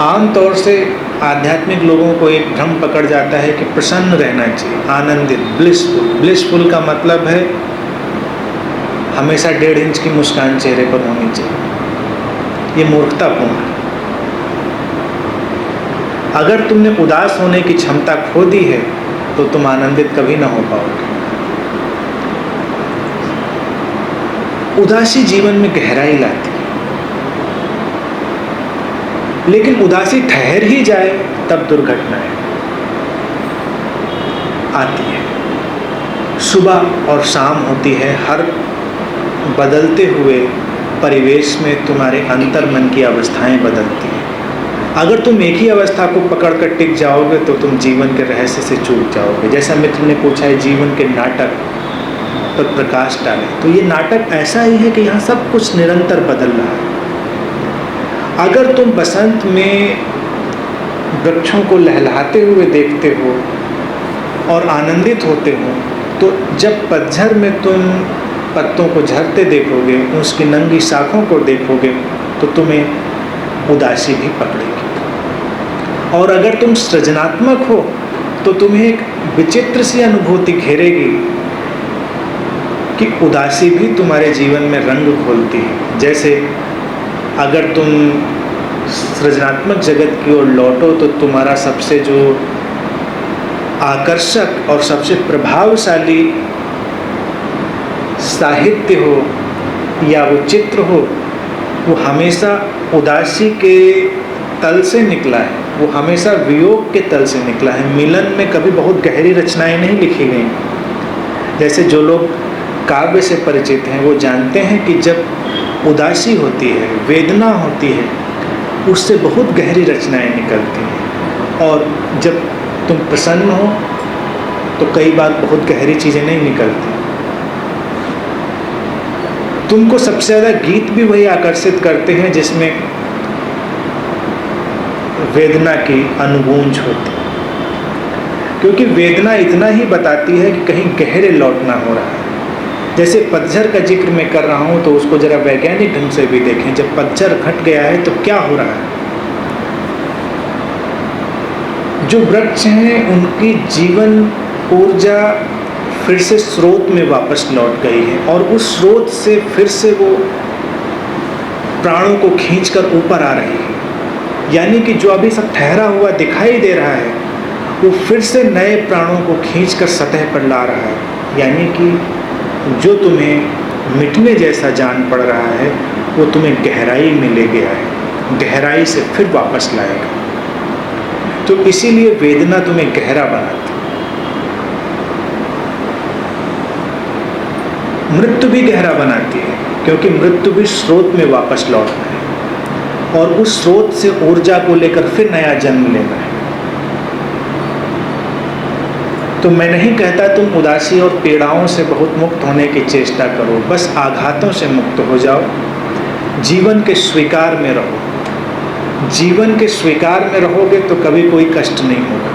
आम तौर से आध्यात्मिक लोगों को एक भ्रम पकड़ जाता है कि प्रसन्न रहना चाहिए, आनंदित, ब्लिसफुल। ब्लिसफुल का मतलब है हमेशा 1.5 इंच की मुस्कान चेहरे पर होनी चाहिए। ये मूर्खतापूर्ण है। अगर तुमने उदास होने की क्षमता खो दी है तो तुम आनंदित कभी ना हो पाओगे। उदासी जीवन में गहराई लाती है, लेकिन उदासी ठहर ही जाए तब दुर्घटनाएं आती है। सुबह और शाम होती है, हर बदलते हुए परिवेश में तुम्हारे अंतर्मन की अवस्थाएं बदलती हैं। अगर तुम एक ही अवस्था को पकड़ कर टिक जाओगे तो तुम जीवन के रहस्य से चूक जाओगे। जैसा मित्र ने पूछा है, जीवन के नाटक पर प्रकाश डालें, तो ये नाटक ऐसा ही है कि यहाँ सब कुछ निरंतर बदल रहा है। अगर तुम बसंत में वृक्षों को लहलहाते हुए देखते हो और आनंदित होते हो, तो जब पतझड़ में तुम पत्तों को झरते देखोगे, उसकी नंगी शाखों को देखोगे, तो तुम्हें उदासी भी पकड़ेगी। और अगर तुम सृजनात्मक हो तो तुम्हें एक विचित्र सी अनुभूति घेरेगी कि उदासी भी तुम्हारे जीवन में रंग खोलती है। जैसे अगर तुम सृजनात्मक जगत की ओर लौटो तो तुम्हारा सबसे जो आकर्षक और सबसे प्रभावशाली साहित्य हो या वो चित्र हो, वो हमेशा उदासी के तल से निकला है, वो हमेशा वियोग के तल से निकला है। मिलन में कभी बहुत गहरी रचनाएं नहीं लिखी गई। जैसे जो लोग काव्य से परिचित हैं वो जानते हैं कि जब उदासी होती है, वेदना होती है, उससे बहुत गहरी रचनाएं निकलती हैं। और जब तुम प्रसन्न हो तो कई बार बहुत गहरी चीज़ें नहीं निकलती। तुमको सबसे ज़्यादा गीत भी वही आकर्षित करते हैं जिसमें वेदना की अनुगूंज होती है, क्योंकि वेदना इतना ही बताती है कि कहीं गहरे लौटना हो रहा है। जैसे पतझड़ का जिक्र मैं कर रहा हूँ तो उसको ज़रा वैज्ञानिक ढंग से भी देखें। जब पतझड़ घट गया है तो क्या हो रहा है? जो वृक्ष हैं उनकी जीवन ऊर्जा फिर से स्रोत में वापस लौट गई है और उस स्रोत से फिर से वो प्राणों को खींचकर ऊपर आ रही है। यानी कि जो अभी सब ठहरा हुआ दिखाई दे रहा है वो फिर से नए प्राणों को खींचकर सतह पर ला रहा है। यानी कि जो तुम्हें मिटने जैसा जान पड़ रहा है वो तुम्हें गहराई में ले गया है, गहराई से फिर वापस लाएगा। तो इसीलिए वेदना तुम्हें गहरा बनाती। मृत्यु भी गहरा बनाती है, क्योंकि मृत्यु भी स्रोत में वापस लौटना है और उस स्रोत से ऊर्जा को लेकर फिर नया जन्म लेना है। तो मैं नहीं कहता तुम उदासी और पीड़ाओं से बहुत मुक्त होने की चेष्टा करो, बस आघातों से मुक्त हो जाओ। जीवन के स्वीकार में रहो। जीवन के स्वीकार में रहोगे तो कभी कोई कष्ट नहीं होगा।